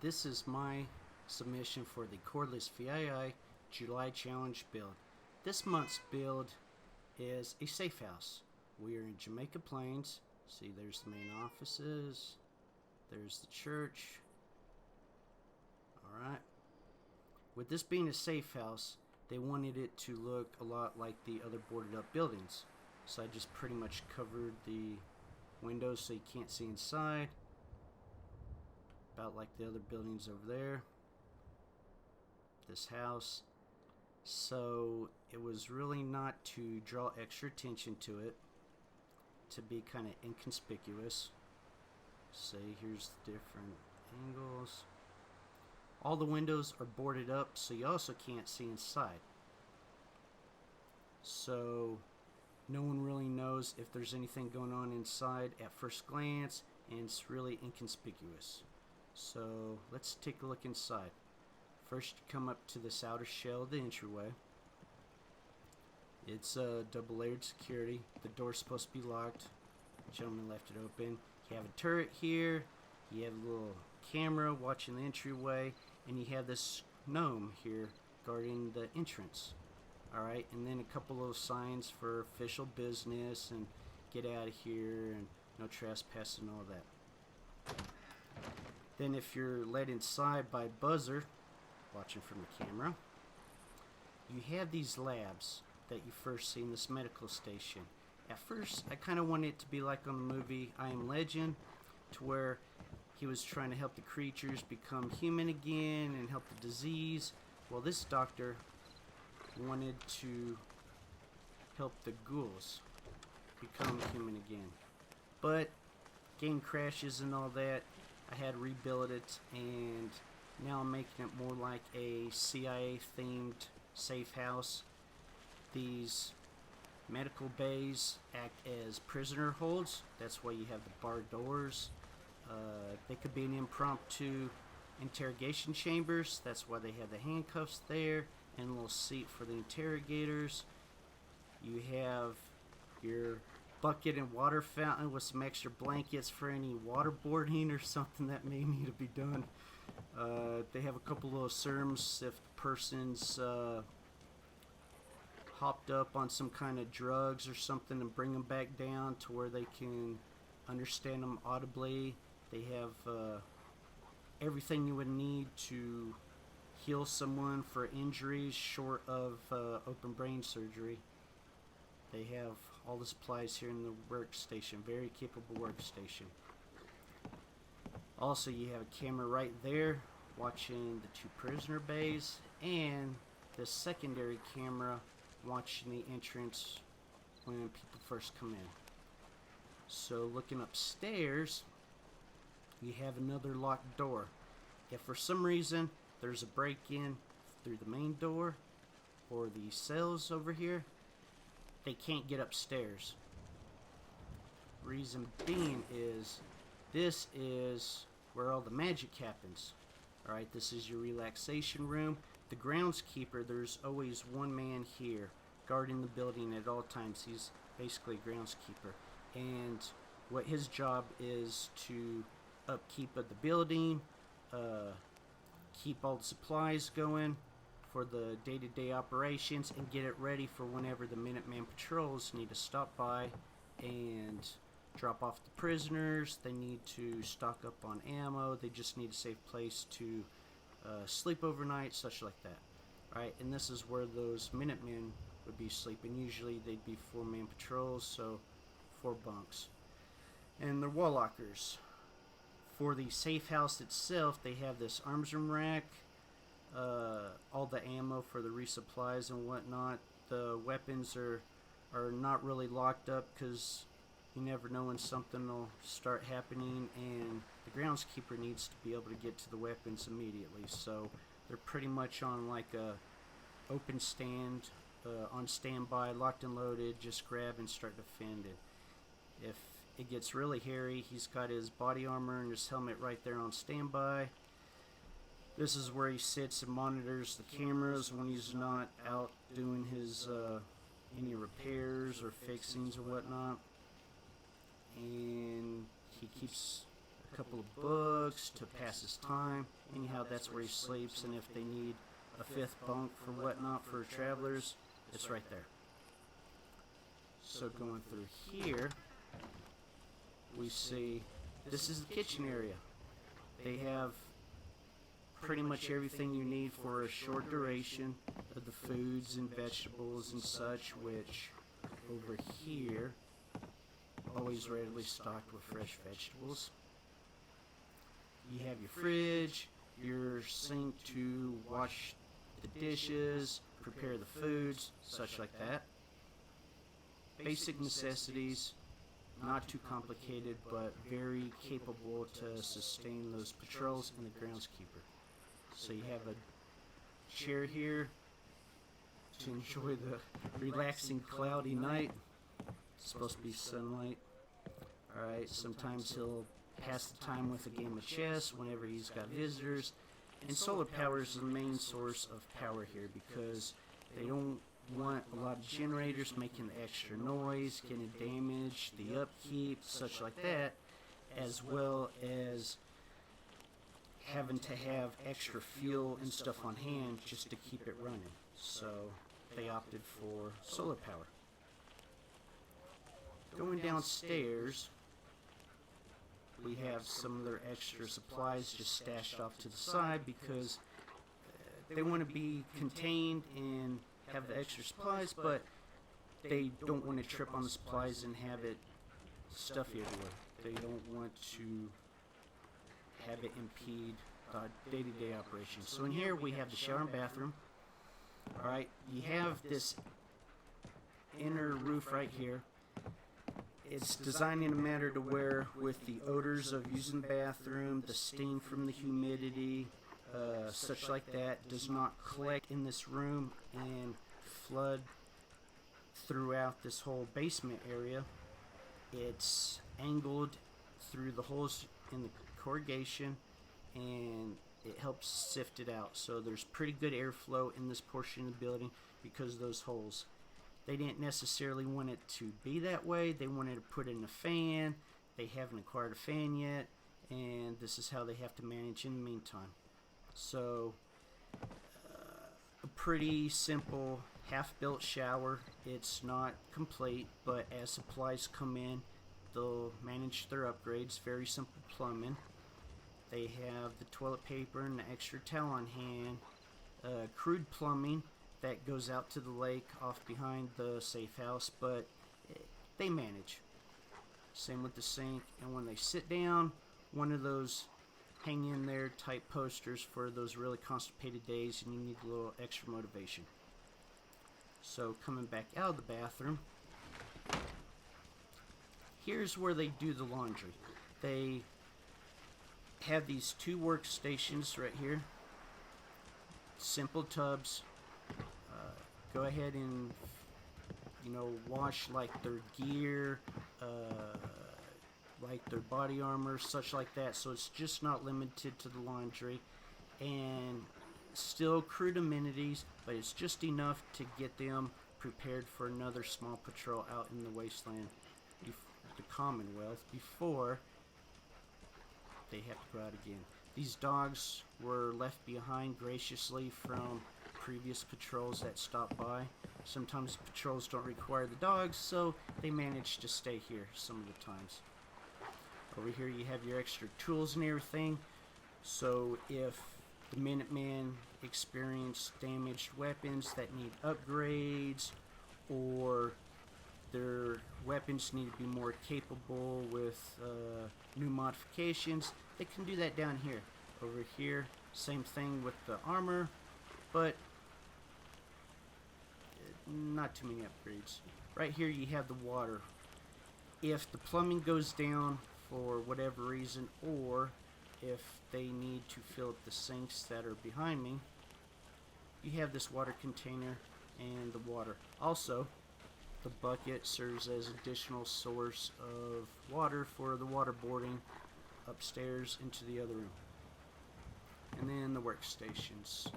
This is my submission for the Cordless VII July Challenge build. This month's build is a Safehouse. We are in Jamaica Plains. See, there's the main offices. There's the church. Alright. With this being a Safehouse, they wanted it to look a lot like the other boarded up buildings. So I just pretty much covered the windows so you can't see inside. About like the other buildings over there. This house. So it was really not to draw extra attention to it, to be kind of inconspicuous. See, here's the different angles. All the windows are boarded up, so you also can't see inside. So no one really knows if there's anything going on inside at first glance, and it's really inconspicuous. So let's take a look inside. First, you come up to this outer shell of the entryway. It's double layered security. The door's supposed to be locked. The gentleman left it open. You have a turret here. You have a little camera watching the entryway, and you have this gnome here guarding the entrance. Alright, and then a couple of signs for official business and get out of here and no trespassing and all that. Then if you're led inside by Buzzer, watching from the camera, you have these labs that you first see in this medical station. At first, I kind of wanted it to be like on the movie I Am Legend, to where he was trying to help the creatures become human again and help the disease. Well, this doctor wanted to help the ghouls become human again. But game crashes and all that. I had to rebuild it, and now I'm making it more like a CIA themed safe house. These medical bays act as prisoner holds. That's why you have the barred doors. They could be an impromptu interrogation chambers. That's why they have the handcuffs there and a little seat for the interrogators. You have your bucket and water fountain with some extra blankets for any waterboarding or something that may need to be done. They have a couple little serums if the person's hopped up on some kind of drugs or something, and bring them back down to where they can understand them audibly. They have everything you would need to heal someone for injuries short of open brain surgery. They have all the supplies here in the workstation. Very capable workstation. Also, you have a camera right there watching the two prisoner bays, and the secondary camera watching the entrance when people first come in. So looking upstairs, you have another locked door. If for some reason there's a break-in through the main door or the cells over here, they can't get upstairs. Reason being is this is where all the magic happens. Alright, this is your relaxation room. The groundskeeper, there's always one man here guarding the building at all times. He's basically a groundskeeper. And what his job is to upkeep of the building, keep all the supplies going for the day-to-day operations, and get it ready for whenever the Minutemen patrols need to stop by and drop off the prisoners. They need to stock up on ammo. They just need a safe place to sleep overnight, such like that. Right, and this is where those Minutemen would be sleeping. Usually they'd be 4-man patrols, so 4 bunks. And their wall lockers. For the safe house itself, they have this arms room rack, all the ammo for the resupplies and whatnot. The weapons are not really locked up because you never know when something will start happening, and the groundskeeper needs to be able to get to the weapons immediately. So they're pretty much on like a open stand, on standby, locked and loaded, just grab and start defending. If it gets really hairy, he's got his body armor and his helmet right there on standby. This is where he sits and monitors the cameras when he's not out doing his any repairs or fixings or whatnot. And he keeps a couple of books to pass his time. Anyhow, that's where he sleeps, and if they need a fifth bunk for whatnot for travelers, it's right there. So going through here, we see this is the kitchen area. They have pretty much everything you need for a short duration of the foods and vegetables and such, which over here, always readily stocked with fresh vegetables. You have your fridge, your sink to wash the dishes, prepare the foods, such like that. Basic necessities, not too complicated, but very capable to sustain those patrols and the groundskeeper. So you have a chair here to enjoy the relaxing cloudy night. It's supposed to be sunlight. Alright, sometimes he'll pass the time with a game of chess whenever he's got visitors. And solar power is the main source of power here because they don't want a lot of generators making the extra noise, getting damaged, the upkeep, such like that, as well as having to have extra fuel and stuff on hand just to keep it running. So they opted for solar power. Going downstairs, we have some of their extra supplies just stashed off to the side because they want to be contained and have the extra supplies, but they don't want to trip on the supplies and have it stuffy everywhere. They don't want to have it impede day-to-day operations. So in here we have the shower and bathroom. Alright, you have this inner roof right here. It's designed in a manner to where with the odors of using the bathroom, the steam from the humidity, such like that, does not collect in this room and flood throughout this whole basement area. It's angled through the holes in the corrugation and it helps sift it out. So there's pretty good airflow in this portion of the building because of those holes. They didn't necessarily want it to be that way. They wanted to put in a fan. They haven't acquired a fan yet, and this is how they have to manage in the meantime. So a pretty simple half-built shower. It's not complete, but as supplies come in, they'll manage their upgrades. Very simple plumbing. They have the toilet paper and the extra towel on hand. Crude plumbing that goes out to the lake off behind the safe house, but they manage. Same with the sink, and when they sit down, one of those hang in there type posters for those really constipated days and you need a little extra motivation. So coming back out of the bathroom, here's where they do the laundry. They have these two workstations right here, simple tubs. Go ahead and wash like their gear, like their body armor, such like that. So it's just not limited to the laundry, and still crude amenities, but it's just enough to get them prepared for another small patrol out in the wasteland, the Commonwealth, before they have to go out again. These dogs were left behind graciously from previous patrols that stopped by. Sometimes patrols don't require the dogs, so they manage to stay here some of the times. Over here you have your extra tools and everything, so if the Minutemen experience damaged weapons that need upgrades, or their weapons need to be more capable with new modifications, they can do that down here. Over here, same thing with the armor, but not too many upgrades. Right here you have the water. If the plumbing goes down for whatever reason, or if they need to fill up the sinks that are behind me, you have this water container and the water. Also, the bucket serves as additional source of water for the waterboarding upstairs into the other room. And then the workstations.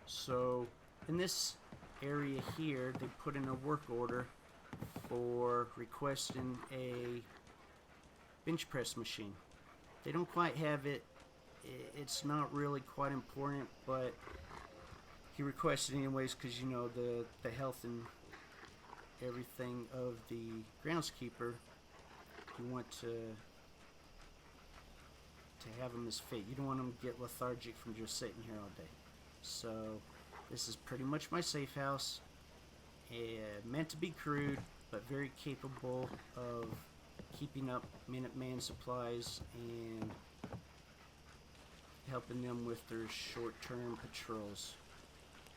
So in this area here, they put in a work order for requesting a bench press machine. They don't quite have it. It's not really quite important, but he requested anyways because you know the health and everything of the groundskeeper. You want to have them as fit. You don't want them to get lethargic from just sitting here all day. So this is pretty much my safe house. Meant to be crude, but very capable of keeping up Minuteman supplies and helping them with their short-term patrols.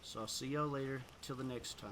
So I'll see y'all later. Till the next time.